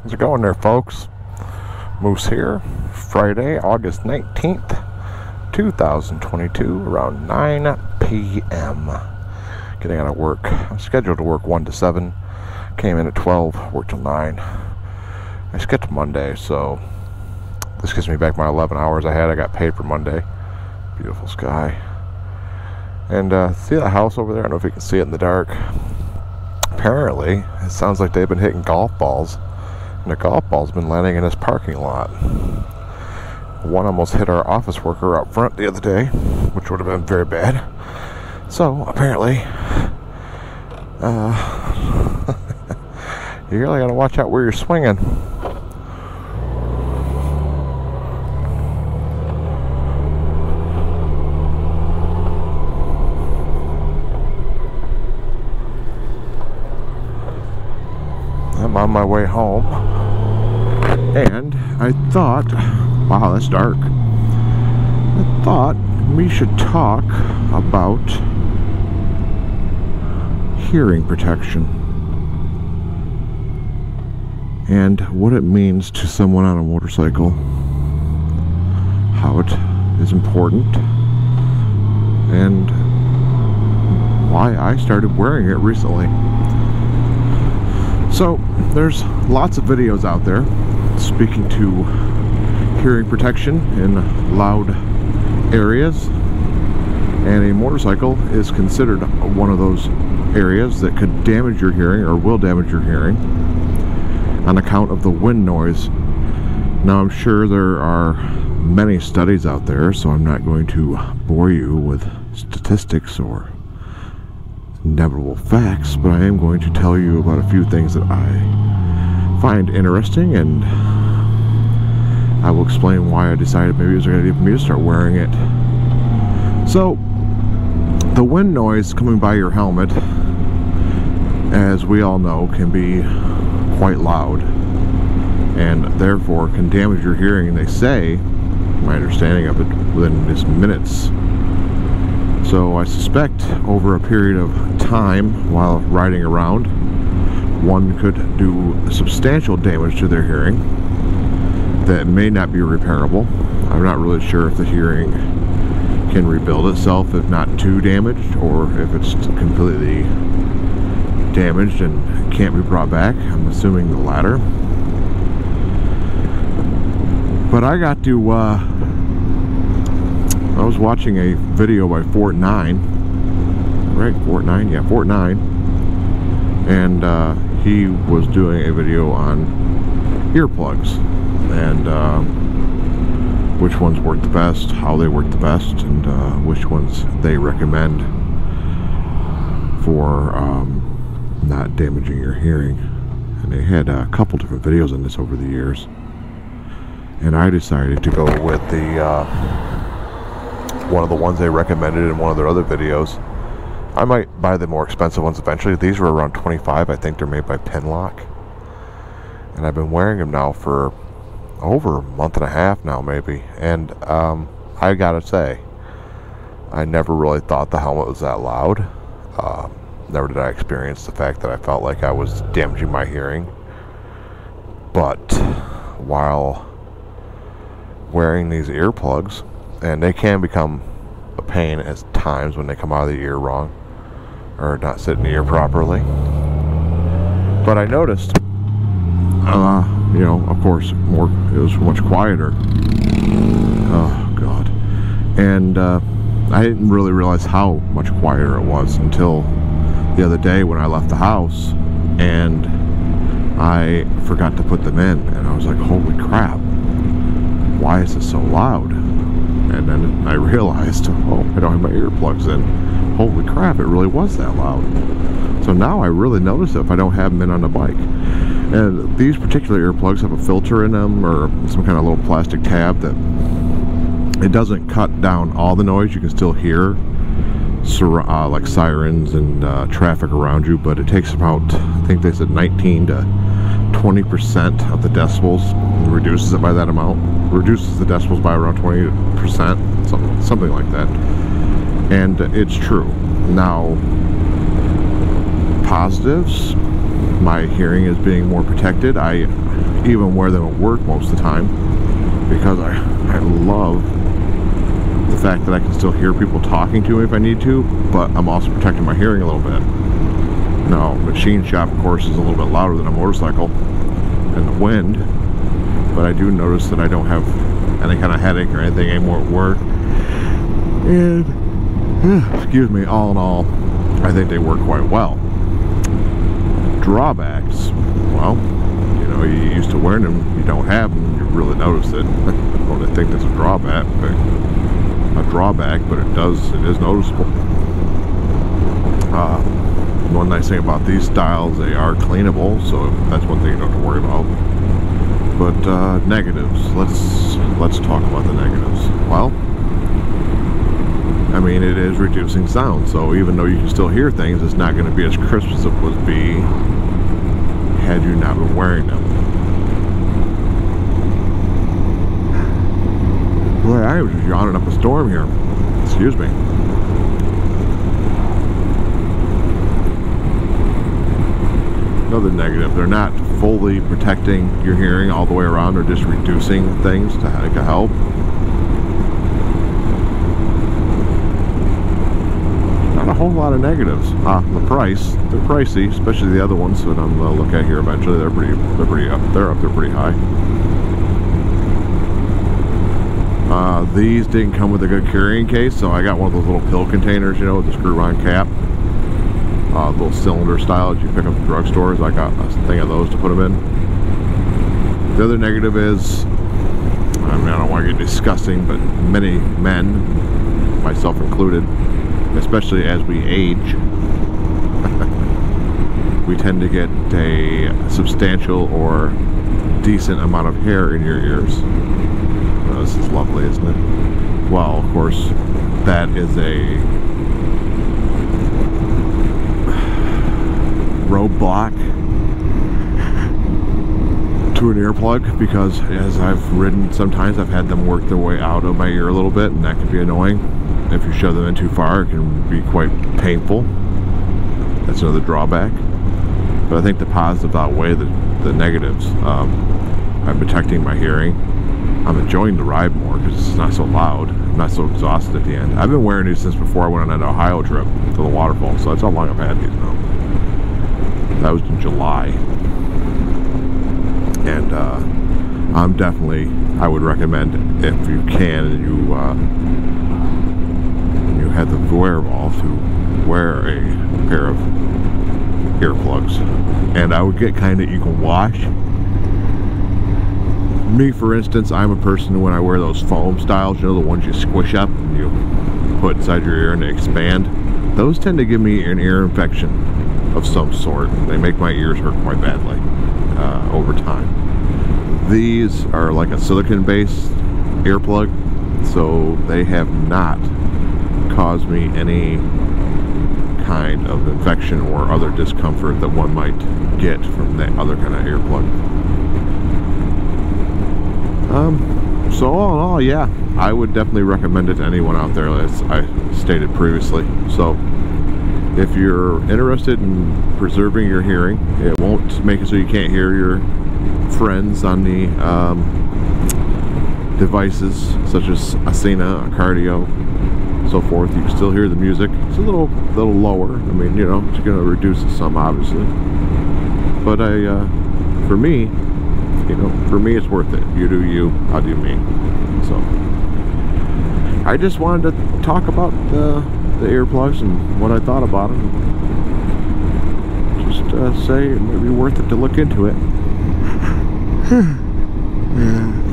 How's it going there, folks? Moose here. Friday, August 19th, 2022, around 9 p.m. Getting out of work. I'm scheduled to work 1 to 7. Came in at 12, worked till 9. I skipped Monday, so this gives me back my 11 hours I had. I got paid for Monday. Beautiful sky. And see the house over there? I don't know if you can see it in the dark. Apparently, it sounds like they've been hitting golf balls. And the golf ball's been landing in this parking lot. One almost hit our office worker up front the other day, which would have been very bad. So, apparently, you really gotta watch out where you're swinging. I'm on my way home, and I thought, wow, that's dark. I thought we should talk about hearing protection and what it means to someone on a motorcycle, how it is important, and why I started wearing it recently. So, there's lots of videos out there speaking to hearing protection in loud areas, and a motorcycle is considered one of those areas that could damage your hearing or will damage your hearing on account of the wind noise. Now, I'm sure there are many studies out there, so I'm not going to bore you with statistics or inevitable facts, but I am going to tell you about a few things that I find interesting, and I will explain why I decided maybe it was a good idea for me to start wearing it. So, the wind noise coming by your helmet, as we all know, can be quite loud and therefore can damage your hearing. They say, my understanding of it, within just minutes. So I suspect over a period of time while riding around, one could do substantial damage to their hearing that may not be repairable. I'm not really sure if the hearing can rebuild itself if not too damaged, or if it's completely damaged and can't be brought back. I'm assuming the latter. But I got to I was watching a video by Fort 9, right? Fort 9? Yeah, Fort 9. And he was doing a video on earplugs and which ones work the best, how they work the best, and which ones they recommend for not damaging your hearing. And they had a couple different videos on this over the years. And I decided to go with the one of the ones they recommended in one of their other videos. I might buy the more expensive ones eventually. These were around $25. I think they're made by Pinlock. And I've been wearing them now for over a month and a half now, maybe. And I gotta say, I never really thought the helmet was that loud. Never did I experience the fact that I felt like I was damaging my hearing. But while wearing these earplugs, and they can become a pain at times when they come out of the ear wrong or not sit in the ear properly. But I noticed, you know, of course, it was much quieter. Oh, God. And I didn't really realize how much quieter it was until the other day when I left the house and I forgot to put them in. And I was like, holy crap, why is this so loud? And then I realized, oh, I don't have my earplugs in. Holy crap, it really was that loud. So now I really notice it if I don't have them in on the bike. And these particular earplugs have a filter in them, or some kind of little plastic tab that it doesn't cut down all the noise. You can still hear like sirens and traffic around you, but it takes about, I think they said 19 to 20% of the decibels, and reduces it by that amount. Reduces the decibels by around 20%, something like that. And it's true. Now, positives, my hearing is being more protected. I even wear them at work most of the time because I love the fact that I can still hear people talking to me if I need to, but I'm also protecting my hearing a little bit. Now, machine shop, of course, is a little bit louder than a motorcycle and the wind, but I do notice that I don't have any kind of headache or anything anymore at work. And, excuse me, all in all, I think they work quite well. Drawbacks, well, you know, you used to wearing them, you don't have them, you really notice it. I don't think that's a drawback, but it is noticeable. One nice thing about these styles, they are cleanable, so that's one thing you don't have to worry about. But negatives, let's talk about the negatives. Well, I mean, it is reducing sound, so even though you can still hear things, it's not going to be as crisp as it would be had you not been wearing them. Boy, I was just yawning up a storm here. Excuse me. Another negative, they're not fully protecting your hearing all the way around, they're just reducing things to help. Not a whole lot of negatives. The price, they're pricey, especially the other ones that I'm gonna look at here eventually. They're up there pretty high. These didn't come with a good carrying case, so I got one of those little pill containers, you know, with the screw-on cap. Little cylinder style that you pick up at drugstores. I got a thing of those to put them in. The other negative is, I mean, I don't want to get disgusting, but many men, myself included, especially as we age, we tend to get a substantial or decent amount of hair in your ears. Well, this is lovely, isn't it? Well, of course, that is a roadblock to an earplug, because as I've ridden, sometimes I've had them work their way out of my ear a little bit, and that can be annoying. If you shove them in too far, it can be quite painful. That's another drawback. But I think the positives outweigh the negatives. I'm protecting my hearing. I'm enjoying the ride more because it's not so loud. I'm not so exhausted at the end. I've been wearing these since before I went on an Ohio trip to the waterfall, so that's how long I've had these now. That was in July. And I'm definitely, I would recommend, if you can and you had the wherewithal to wear a pair of earplugs. And I would get kind that you can wash. Me, for instance, I'm a person who, when I wear those foam styles, you know, the ones you squish up and you put inside your ear and they expand, those tend to give me an ear infection of some sort. They make my ears hurt quite badly over time. These are like a silicone-based earplug, so they have not caused me any kind of infection or other discomfort that one might get from that other kind of earplug. So all in all, yeah, I would definitely recommend it to anyone out there, as I stated previously. So if you're interested in preserving your hearing, it won't make it so you can't hear your friends on the devices such as Asena, Cardio, so forth. You can still hear the music. It's a little lower. I mean, you know, it's going to reduce it some, obviously. But for me, you know, for me it's worth it. You do you, I'll do me. So I just wanted to talk about the earplugs and what I thought about them. Just say it might be worth it to look into it.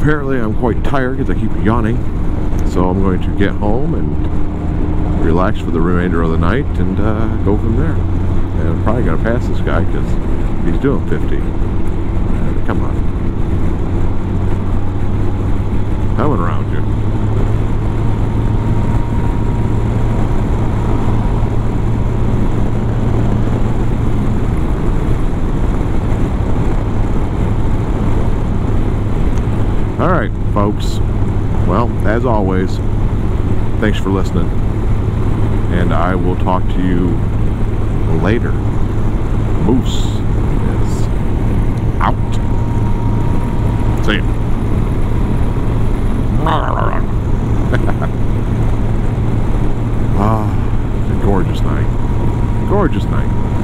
Apparently I'm quite tired because I keep yawning, so I'm going to get home and relax for the remainder of the night and go from there. And I'm probably going to pass this guy because he's doing 50. Come on. Coming around you. Alright, folks. Well, as always, thanks for listening. And I will talk to you later. Moose. gorgeous night.